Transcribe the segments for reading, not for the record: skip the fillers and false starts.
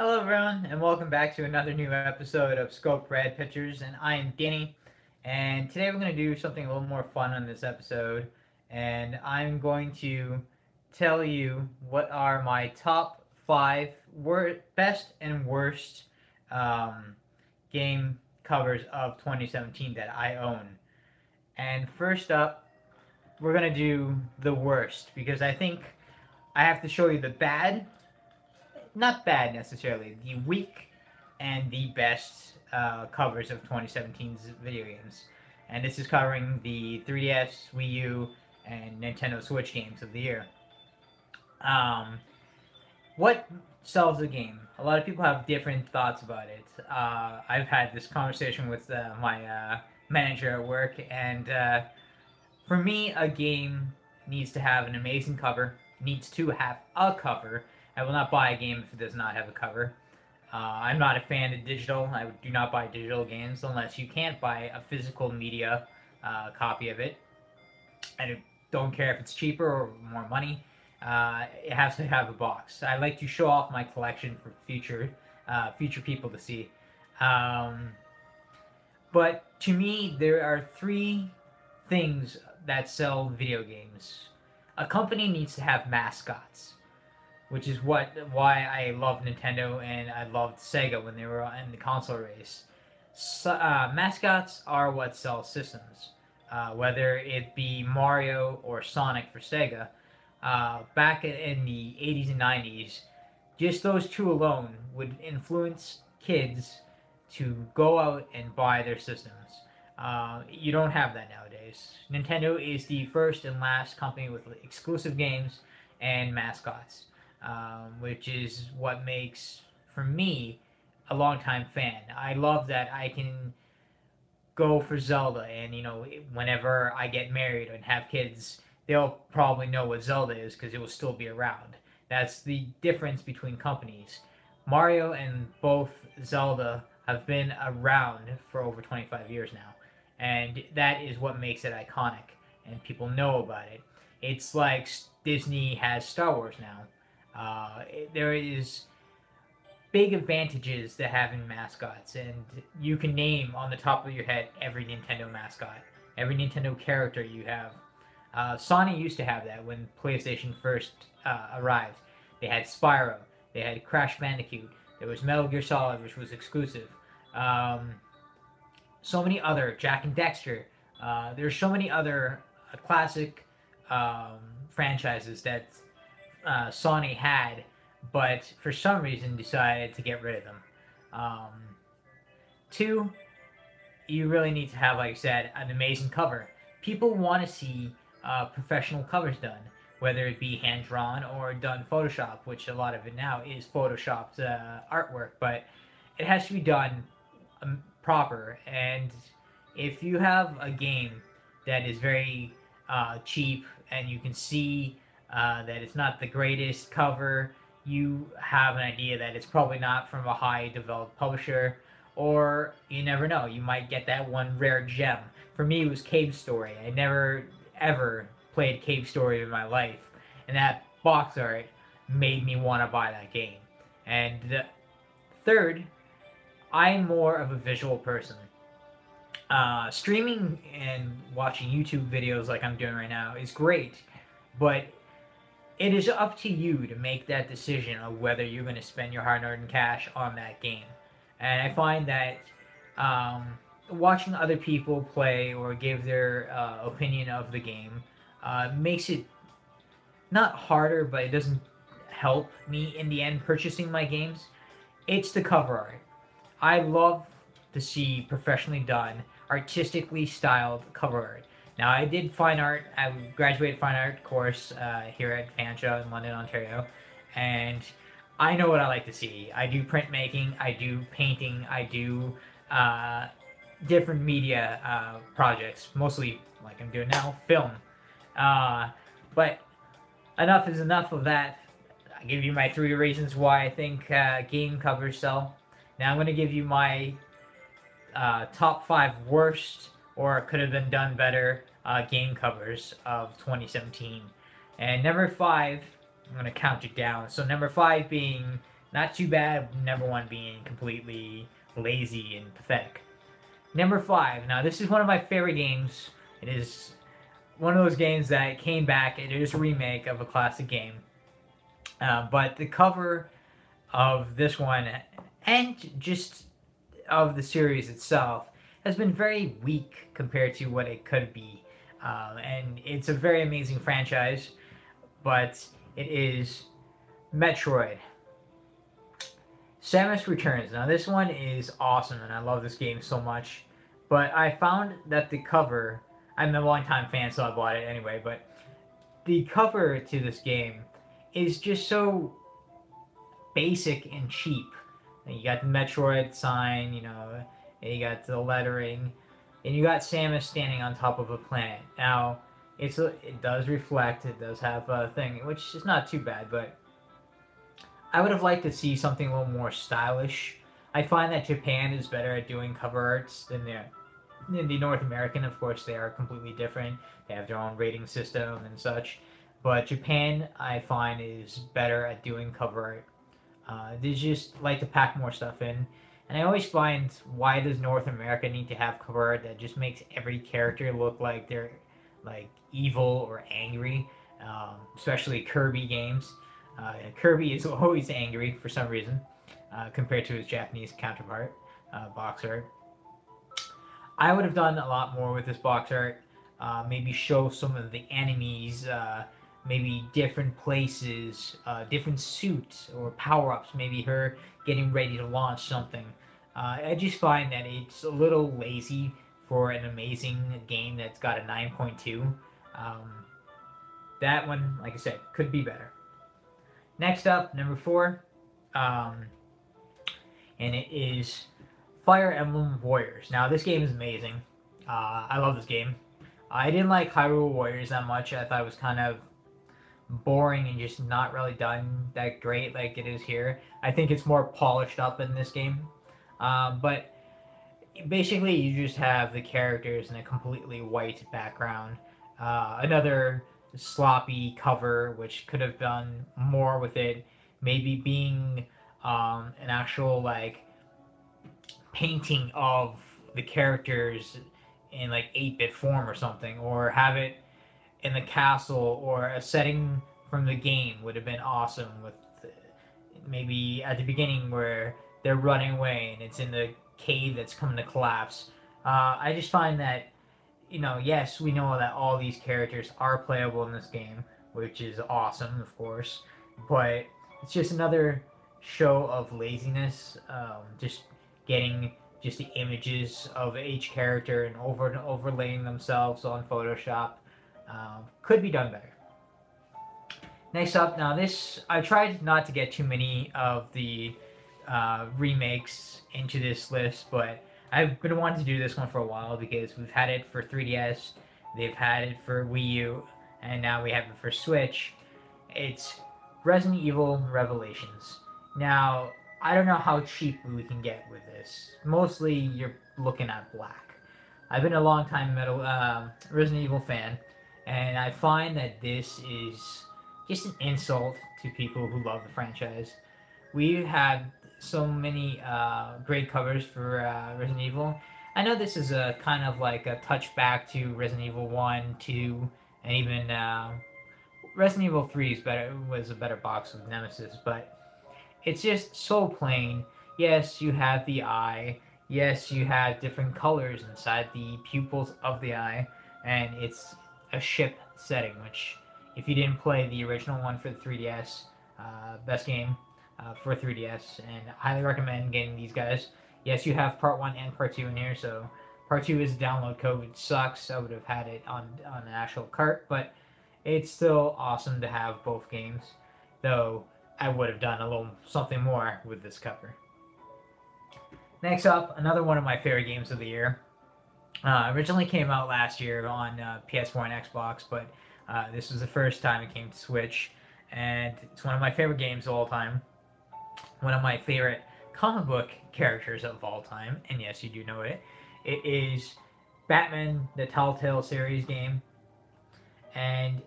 Hello, everyone, and welcome back to another new episode of Scope Red Pictures. And I am Danny. And today we're going to do something a little more fun on this episode. And I'm going to tell you what are my top five best and worst um, game covers of 2017 that I own. And first up, we're going to do the worst because I think I have to show you the bad, not bad necessarily, the weak and the best covers of 2017's video games. And this is covering the 3DS, Wii U, and Nintendo Switch games of the year. Um, what sells the game? A lot of people have different thoughts about it. I've had this conversation with my manager at work, and for me, a game needs to have an amazing cover, needs to have a cover. I will not buy a game if it does not have a cover. I'm not a fan of digital. I do not buy digital games unless you can't buy a physical media copy of it. I don't care if it's cheaper or more money. It has to have a box. I like to show off my collection for future people to see. Um, but to me, there are three things that sell video games. A company needs to have mascots, which is why I love Nintendo and I loved Sega when they were in the console race. Mascots are what sells systems, whether it be Mario or Sonic for Sega. Back in the 80s and 90s, just those two alone would influence kids to go out and buy their systems. You don't have that nowadays. Nintendo is the first and last company with exclusive games and mascots, which is what makes, for me, a longtime fan. I love that I can go for Zelda, and whenever I get married and have kids, they'll probably know what Zelda is because it will still be around. That's the difference between companies. Mario and both Zelda have been around for over 25 years now, and that is what makes it iconic, and people know about it. It's like Disney has Star Wars now. There is big advantages to having mascots, and you can name on the top of your head every Nintendo mascot, every Nintendo character you have. Sony used to have that when PlayStation first arrived. They had Spyro, they had Crash Bandicoot, there was Metal Gear Solid, which was exclusive. So many other, Jak and Daxter. There's so many other classic franchises that Sony had, but for some reason decided to get rid of them. Um, Two, you really need to have, like I said, an amazing cover. People want to see professional covers done, whether it be hand drawn or done Photoshop, which a lot of it now is Photoshopped artwork, but it has to be done proper. And if you have a game that is very cheap and you can see that it's not the greatest cover, you have an idea that it's probably not from a high developed publisher, or you never know, you might get that one rare gem. For me, it was Cave Story. I never ever played Cave Story in my life, and that box art made me want to buy that game. And third, I'm more of a visual person. Streaming and watching YouTube videos like I'm doing right now is great, but it is up to you to make that decision of whether you're going to spend your hard-earned cash on that game. And I find that watching other people play or give their opinion of the game makes it not harder, but it doesn't help me in the end purchasing my games. It's the cover art. I love to see professionally done, artistically styled cover art. Now, I did fine art. I graduated fine art course here at Fanshawe in London, Ontario, and I know what I like to see. I do printmaking, I do painting, I do different media projects, mostly like I'm doing now, film. But enough is enough of that. I'll give you my three reasons why I think game covers sell. Now I'm going to give you my top five worst or could have been done better game covers of 2017. And number five, I'm going to count it down. So number five being Not too bad. Number 1 being completely lazy and pathetic. Number 5. Now, this is one of my favorite games. It is one of those games that came back. It is a remake of a classic game. But the cover of this one, and just of the series itself, has been very weak compared to what it could be. And it's a very amazing franchise, but it is Metroid. Samus Returns. Now, this one is awesome, and I love this game so much. But I found that the cover, I'm a longtime fan, so I bought it anyway, but the cover to this game is just so basic and cheap. And you got the Metroid sign, and you got the lettering, and you got Samus standing on top of a planet. Now, it does reflect, it does have a thing, which is not too bad, but I would have liked to see something a little more stylish. I find that Japan is better at doing cover arts than the North American. Of course, they are completely different. They have their own rating system and such. But Japan, I find, is better at doing cover art. They just like to pack more stuff in. And I always find, why does North America need to have cover art that just makes every character look like they're like evil or angry? Especially Kirby games. Kirby is always angry for some reason, compared to his Japanese counterpart, box art. I would have done a lot more with this box art. Maybe show some of the enemies, maybe different places, different suits or power-ups, maybe her getting ready to launch something. I just find that it's a little lazy for an amazing game that's got a 9.2. That one, like I said, could be better. Next up, number 4, and it is Fire Emblem Warriors. Now, this game is amazing. I love this game. I didn't like Hyrule Warriors that much. I thought it was kind of boring and just not really done that great like it is here. I think it's more polished up in this game. But basically, you just have the characters in a completely white background. Another sloppy cover, which could have done more with it. Maybe being an actual like painting of the characters in like 8-bit form or something, or have it in the castle, or a setting from the game would have been awesome, with maybe at the beginning where they're running away and it's in the cave that's coming to collapse. I just find that, yes, we know that all these characters are playable in this game, which is awesome, of course, but it's just another show of laziness, just getting just the images of each character and overlaying themselves on Photoshop. Could be done better. Next up, now this, I tried not to get too many of the remakes into this list, but I've been wanting to do this one for a while because we've had it for 3DS, they've had it for Wii U, and now we have it for Switch. It's Resident Evil Revelations. Now, I don't know how cheap we can get with this. Mostly, you're looking at black. I've been a long time Resident Evil fan, and I find that this is just an insult to people who love the franchise. We have so many great covers for Resident Evil. I know this is a kind of like a touchback to Resident Evil 1, 2, and even Resident Evil 3 was a better box with Nemesis, but it's just so plain. Yes, you have the eye. Yes, you have different colors inside the pupils of the eye, and it's a ship setting, which, if you didn't play the original one for the 3DS, best game for 3DS, and I highly recommend getting these guys. Yes, you have Part 1 and Part 2 in here, so Part 2 is a download code, which sucks. I would have had it on an actual cart, but it's still awesome to have both games, though I would have done a little something more with this cover. Next up, another one of my favorite games of the year. Originally came out last year on PS4 and Xbox, but this was the first time it came to Switch, and it's one of my favorite games of all time. One of my favorite comic book characters of all time, and yes, you do know it. It is Batman, the Telltale series game, and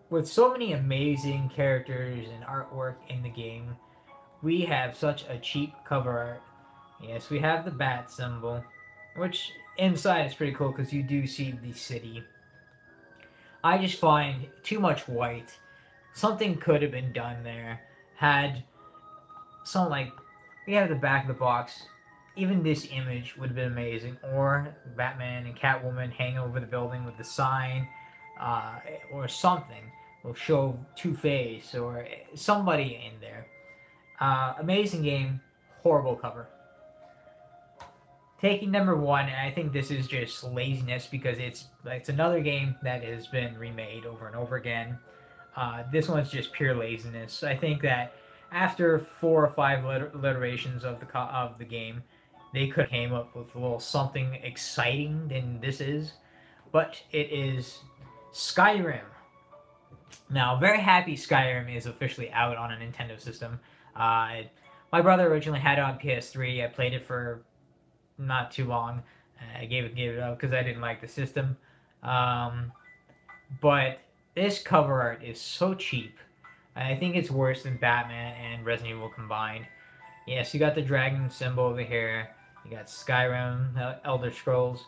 with so many amazing characters and artwork in the game, we have such a cheap cover art. Yes, we have the bat symbol, which inside is pretty cool because you do see the city. I just find too much white. Something could have been done there. Had some like we have the back of the box. Even this image would have been amazing. Or Batman and Catwoman hanging over the building with the sign, uh, or something. Will show Two Face or somebody in there. Amazing game, horrible cover. Taking number one, and I think this is just laziness because it's another game that has been remade over and over again. This one's just pure laziness. I think that after 4 or 5 iterations of the game, they could have came up with a little something exciting than this is. But it is Skyrim. Now, very happy Skyrim is officially out on a Nintendo system. My brother originally had it on PS3. I played it for not too long. I gave it up because I didn't like the system. But this cover art is so cheap. I think it's worse than Batman and Resident Evil combined. Yes, you got the dragon symbol over here. You got Skyrim, Elder Scrolls.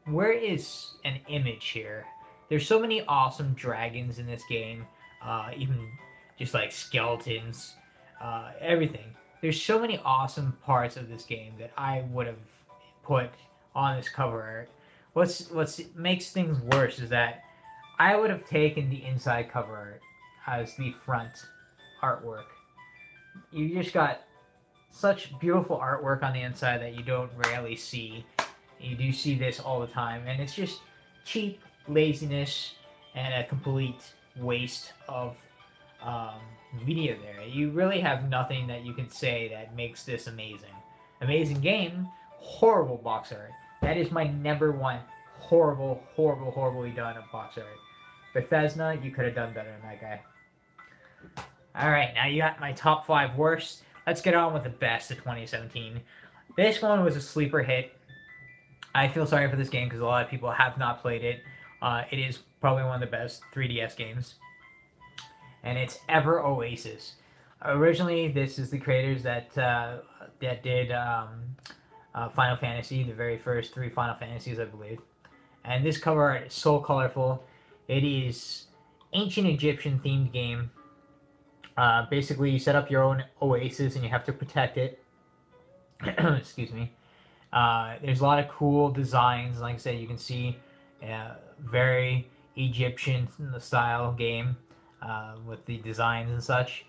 Where is an image here? There's so many awesome dragons in this game. Even just like skeletons. Everything. There's so many awesome parts of this game that I would have put on this cover art. What makes things worse is that I would have taken the inside cover art as the front artwork. You just got such beautiful artwork on the inside that you don't rarely see. You do see this all the time, and it's just cheap laziness and a complete waste of media there. You really have nothing that you can say that makes this amazing. Amazing game, horrible box art. That is my number one horribly done box art. Bethesda, you could have done better than that guy. Alright, now you got my top 5 worst. Let's get on with the best of 2017. This one was a sleeper hit. I feel sorry for this game because a lot of people have not played it. It is probably one of the best 3DS games. And it's Ever Oasis. Originally, this is the creators that did Final Fantasy, the very first 3 Final Fantasies, I believe. And this cover art is so colorful. It is ancient Egyptian themed game. Basically, you set up your own oasis and you have to protect it. Excuse me. There's a lot of cool designs. Like I said, you can see very Egyptian style game with the designs and such.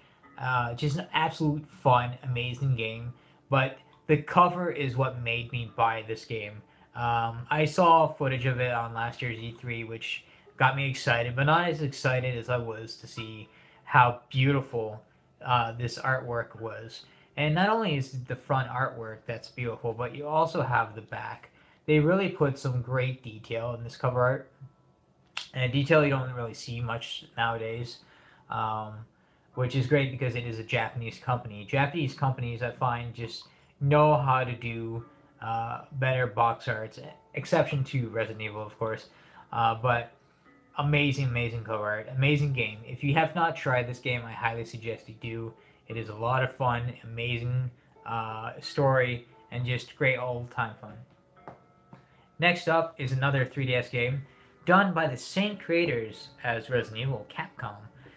Just an absolute fun, amazing game. But the cover is what made me buy this game. I saw footage of it on last year's E3, which got me excited, but not as excited as I was to see how beautiful this artwork was. And not only is the front artwork that's beautiful, but you also have the back. They really put some great detail in this cover art. And detail you don't really see much nowadays. Which is great because it is a Japanese company. Japanese companies, I find, just know how to do better box arts. Exception to Resident Evil, of course. But amazing cover art. Amazing game. If you have not tried this game, I highly suggest you do. It is a lot of fun, amazing story, and just great all-time fun. Next up is another 3DS game done by the same creators as Resident Evil, Capcom.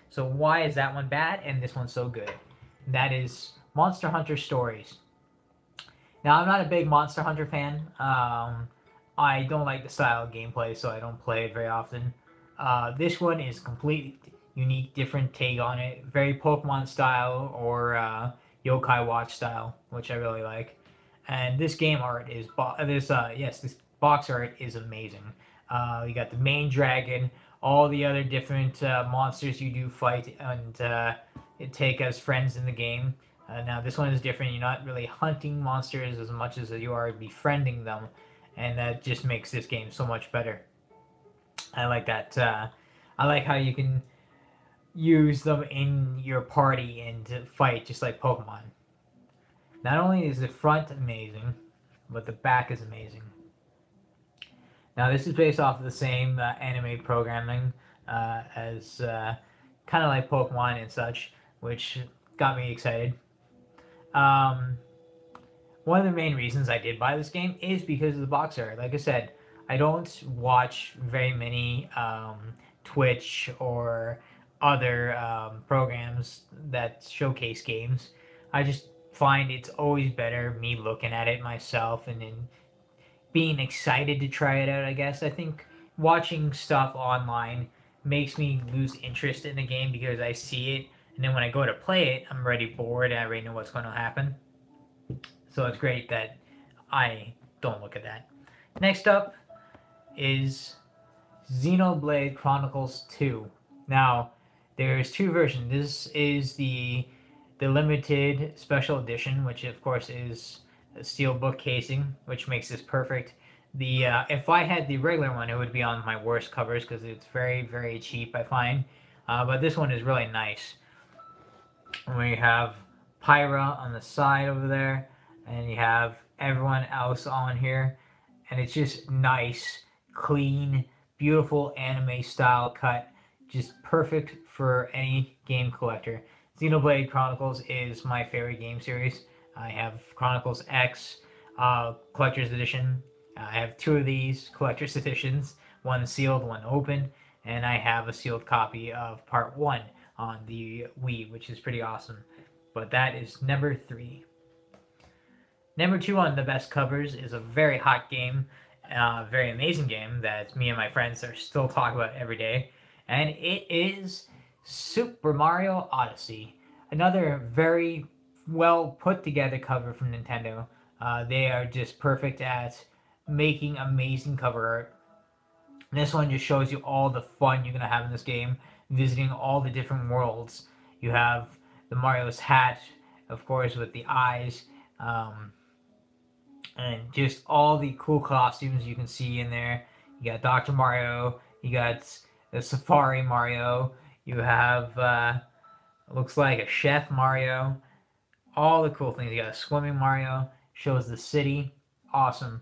So why is that one bad and this one so good? That is Monster Hunter Stories. Now, I'm not a big Monster Hunter fan. I don't like the style of gameplay, so I don't play it very often. This one is completely unique, different take on it. Very Pokemon style or Yokai Watch style, which I really like. And this game art is this box art is amazing. You got the main dragon, all the other different monsters you do fight and take as friends in the game. Now this one is different. You're not really hunting monsters as much as you are befriending them, and that just makes this game so much better. I like that. I like how you can use them in your party and fight just like Pokemon. Not only is the front amazing, but the back is amazing. Now this is based off of the same anime programming as kind of like Pokemon and such, which got me excited. Um, One of the main reasons I did buy this game is because of the box art. Like I said, I don't watch very many Twitch or other programs that showcase games. I just find it's always better me looking at it myself and then being excited to try it out, I guess. I think watching stuff online makes me lose interest in the game because I see it, and then when I go to play it, I'm already bored and I already know what's going to happen. So it's great that I don't look at that. Next up is Xenoblade Chronicles 2. Now, there's two versions. This is the limited special edition, which of course is a steel book casing, which makes this perfect. The if I had the regular one, it would be on my worst covers because it's very cheap, I find. But this one is really nice. And we have Pyra on the side over there, and you have everyone else on here, and it's just nice, clean, beautiful anime style cut, just perfect for any game collector. Xenoblade Chronicles is my favorite game series. I have Chronicles X Collector's Edition. I have two of these Collector's Editions, one sealed, one open, and I have a sealed copy of Part 1 on the Wii, which is pretty awesome. But that is number 3. Number 2 on the best covers is a very hot game, very amazing game that me and my friends are still talking about every day, and it is Super Mario Odyssey. Another very well put together cover from Nintendo. They are just perfect at making amazing cover art. This one just shows you all the fun you're going to have in this game, visiting all the different worlds. You have the Mario's hat, of course, with the eyes, and just all the cool costumes you can see in there. You got Dr. Mario, you got the Safari Mario, you have, looks like a Chef Mario, all the cool things. You got a Swimming Mario, shows the city, awesome.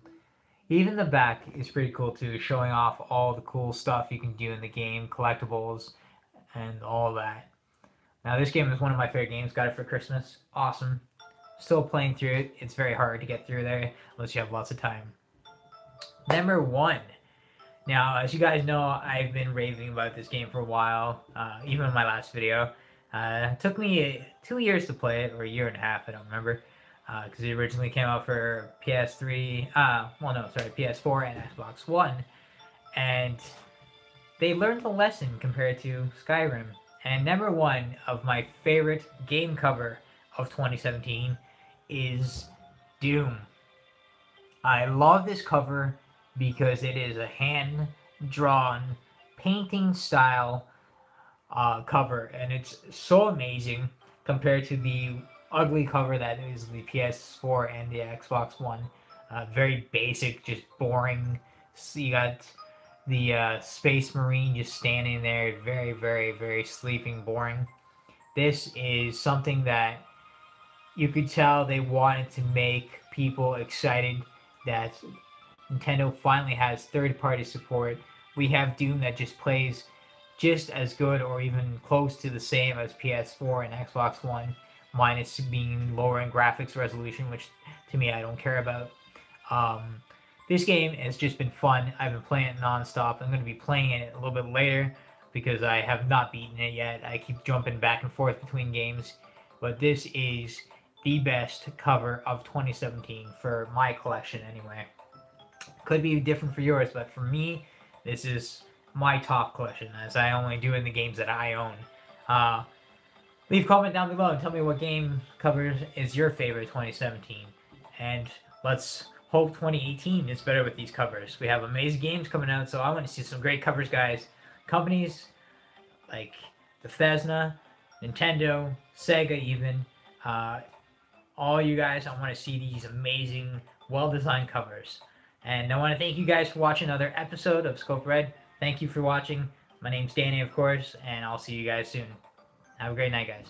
Even the back is pretty cool too, showing off all the cool stuff you can do in the game, collectibles, and all that. Now this game is one of my favorite games, got it for Christmas, awesome. Still playing through it, it's very hard to get through there, unless you have lots of time. Number 1. Now, as you guys know, I've been raving about this game for a while, even in my last video. It took me 2 years to play it, or a year and a half, I don't remember. Because it originally came out for PS3, PS4 and Xbox One. And they learned the lesson compared to Skyrim. And number 1 of my favorite game cover of 2017 is Doom. I love this cover because it is a hand-drawn painting style cover, and it's so amazing compared to the ugly cover that is the PS4 and the Xbox One. Very basic, just boring. So you got the Space Marine just standing there, very sleeping, boring. This is something that you could tell they wanted to make people excited that Nintendo finally has third-party support. We have Doom that just plays just as good or even close to the same as PS4 and Xbox One, minus being lower in graphics resolution, which to me I don't care about. This game has just been fun. I've been playing it non-stop. I'm going to be playing it a little bit later because I have not beaten it yet. I keep jumping back and forth between games. But this is the best cover of 2017 for my collection anyway. Could be different for yours, but for me, this is my top collection, as I only do in the games that I own. Leave a comment down below and tell me what game covers is your favorite 2017. And let's hope 2018 is better with these covers. We have amazing games coming out, so I want to see some great covers, guys. Companies like Bethesda, Nintendo, Sega even, all you guys, I want to see these amazing, well-designed covers. And I want to thank you guys for watching another episode of Scope Red. Thank you for watching. My name's Danny, of course, and I'll see you guys soon. Have a great night, guys.